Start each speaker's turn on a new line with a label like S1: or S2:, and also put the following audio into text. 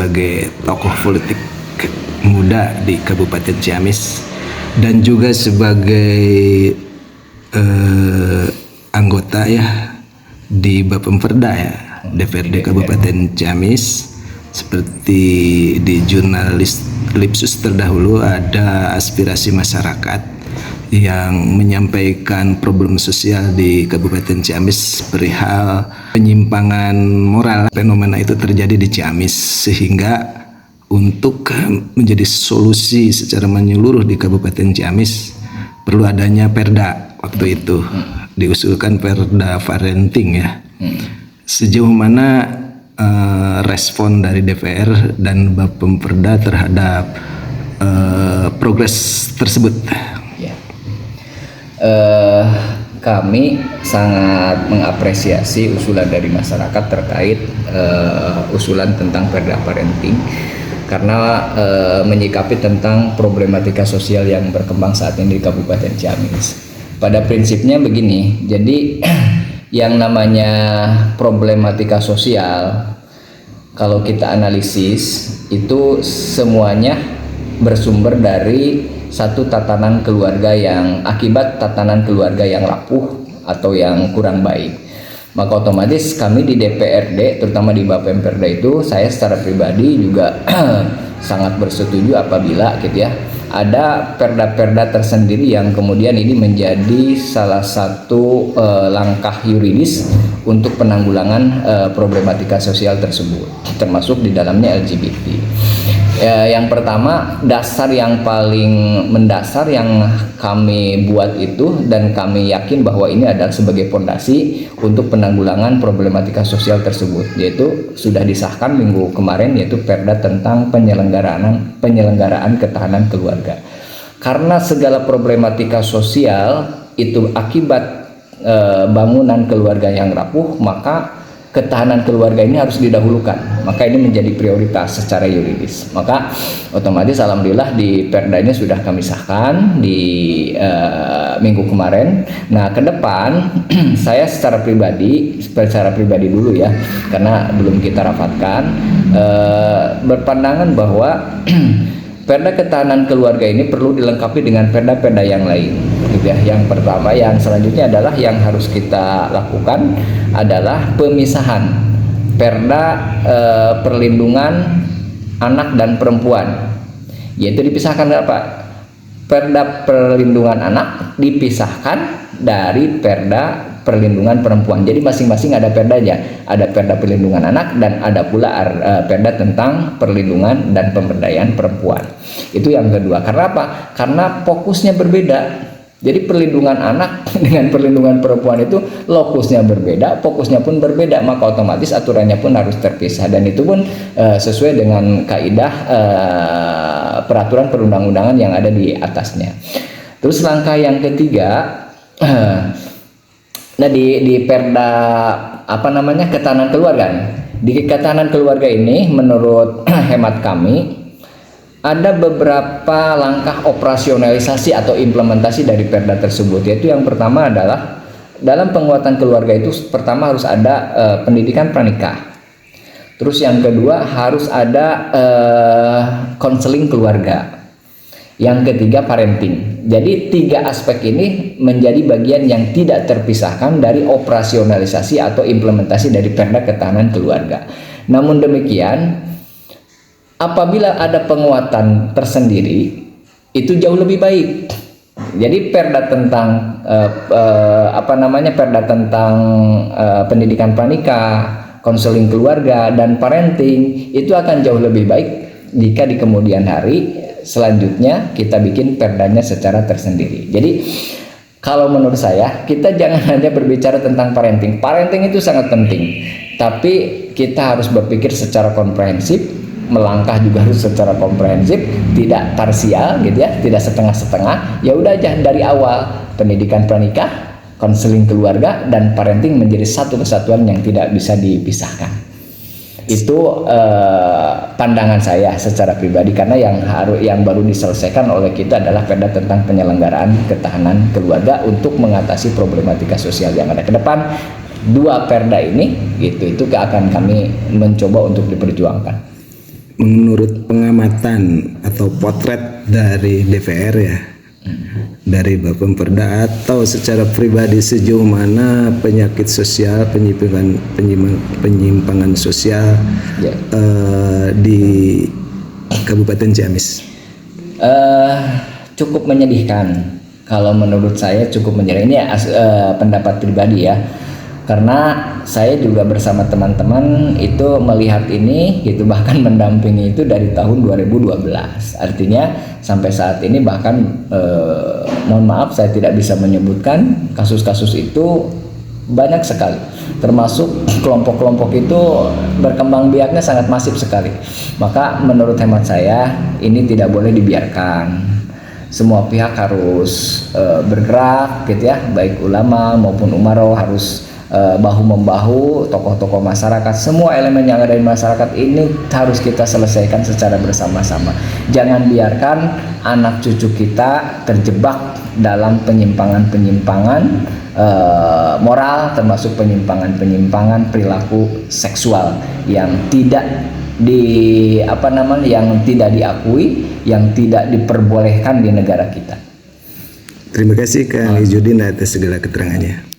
S1: sebagai tokoh politik muda di Kabupaten Ciamis dan juga sebagai anggota ya di Bapemperda ya, DPRD Kabupaten Ciamis. Seperti di jurnalis Lipsus terdahulu, ada aspirasi masyarakat yang menyampaikan problem sosial di Kabupaten Ciamis perihal penyimpangan moral. Fenomena itu terjadi di Ciamis, sehingga untuk menjadi solusi secara menyeluruh di Kabupaten Ciamis perlu adanya perda. Waktu itu diusulkan perda parenting ya. Sejauh mana respon dari DPR dan Bapemperda terhadap progres tersebut?
S2: Ya. Kami sangat mengapresiasi usulan dari masyarakat terkait usulan tentang perda parenting, karena menyikapi tentang problematika sosial yang berkembang saat ini di Kabupaten Ciamis. Pada prinsipnya begini, jadi yang namanya problematika sosial, kalau kita analisis itu semuanya bersumber dari satu tatanan keluarga yang akibat tatanan keluarga yang rapuh atau yang kurang baik. Maka otomatis kami di DPRD, terutama di Bapemperda itu, saya secara pribadi juga sangat bersetuju apabila gitu ya, ada perda-perda tersendiri yang kemudian ini menjadi salah satu langkah yuridis untuk penanggulangan problematika sosial tersebut, termasuk di dalamnya LGBT. Yang pertama, dasar yang paling mendasar yang kami buat itu, dan kami yakin bahwa ini adalah sebagai fondasi untuk penanggulangan problematika sosial tersebut, yaitu sudah disahkan minggu kemarin, yaitu perda tentang penyelenggaraan ketahanan keluarga. Karena segala problematika sosial itu akibat bangunan keluarga yang rapuh, maka ketahanan keluarga ini harus didahulukan. Maka ini menjadi prioritas secara yuridis. Maka otomatis alhamdulillah di perdanya sudah kami sahkan di minggu kemarin. Nah, ke depan saya secara pribadi dulu ya, karena belum kita rapatkan, berpandangan bahwa perda ketahanan keluarga ini perlu dilengkapi dengan perda-perda yang lain. Yang pertama, yang selanjutnya adalah yang harus kita lakukan adalah pemisahan perda perlindungan anak dan perempuan, yaitu dipisahkan apa? Perda perlindungan anak dipisahkan dari perda perlindungan perempuan. Jadi masing-masing ada perdanya, ada perda perlindungan anak dan ada pula perda tentang perlindungan dan pemberdayaan perempuan. Itu yang kedua. Karena apa? Karena fokusnya berbeda. Jadi perlindungan anak dengan perlindungan perempuan itu lokusnya berbeda, fokusnya pun berbeda, maka otomatis aturannya pun harus terpisah, dan itu pun sesuai dengan kaidah peraturan perundang-undangan yang ada di atasnya. Terus langkah yang ketiga, nah di perda ketahanan keluarga. Di ketahanan keluarga ini menurut hemat kami ada beberapa langkah operasionalisasi atau implementasi dari perda tersebut, yaitu yang pertama adalah dalam penguatan keluarga itu pertama harus ada pendidikan pranikah. Terus yang kedua harus ada konseling keluarga. Yang ketiga parenting. Jadi tiga aspek ini menjadi bagian yang tidak terpisahkan dari operasionalisasi atau implementasi dari perda ketahanan keluarga. Namun demikian, apabila ada penguatan tersendiri, itu jauh lebih baik. Jadi perda tentang perda tentang pendidikan pranikah, konseling keluarga, dan parenting itu akan jauh lebih baik jika di kemudian hari selanjutnya kita bikin perdanya secara tersendiri. Jadi kalau menurut saya, kita jangan hanya berbicara tentang parenting. Parenting itu sangat penting, tapi kita harus berpikir secara komprehensif. Melangkah juga harus secara komprehensif, tidak parsial gitu ya, tidak setengah-setengah. Ya udah aja dari awal, pendidikan pranikah, konseling keluarga, dan parenting menjadi satu kesatuan yang tidak bisa dipisahkan. Itu pandangan saya secara pribadi, karena yang baru diselesaikan oleh kita adalah perda tentang penyelenggaraan ketahanan keluarga untuk mengatasi problematika sosial yang ada ke depan. Dua perda ini itu akan kami mencoba untuk diperjuangkan.
S1: menurut pengamatan atau potret dari DPR ya, dari Bapak Perda, atau secara pribadi sejauh mana penyakit sosial, penyimpangan sosial
S2: Ya.
S1: di Kabupaten Ciamis?
S2: Cukup menyedihkan. Kalau menurut saya cukup menyedihkan. Ini pendapat pribadi ya. Karena saya juga bersama teman-teman itu melihat ini gitu, bahkan mendampingi itu dari tahun 2012. Artinya sampai saat ini bahkan mohon maaf saya tidak bisa menyebutkan kasus-kasus itu banyak sekali. Termasuk kelompok-kelompok itu berkembang biaknya sangat masif sekali. Maka menurut hemat saya ini tidak boleh dibiarkan. Semua pihak harus bergerak gitu ya, baik ulama maupun umaro harus bahu-membahu, tokoh-tokoh masyarakat, semua elemen yang ada di masyarakat ini harus kita selesaikan secara bersama-sama. Jangan biarkan anak cucu kita terjebak dalam penyimpangan-penyimpangan moral, termasuk penyimpangan-penyimpangan perilaku seksual yang tidak yang tidak diakui, yang tidak diperbolehkan di negara kita.
S1: Terima kasih Kang Izudin atas segala keterangannya.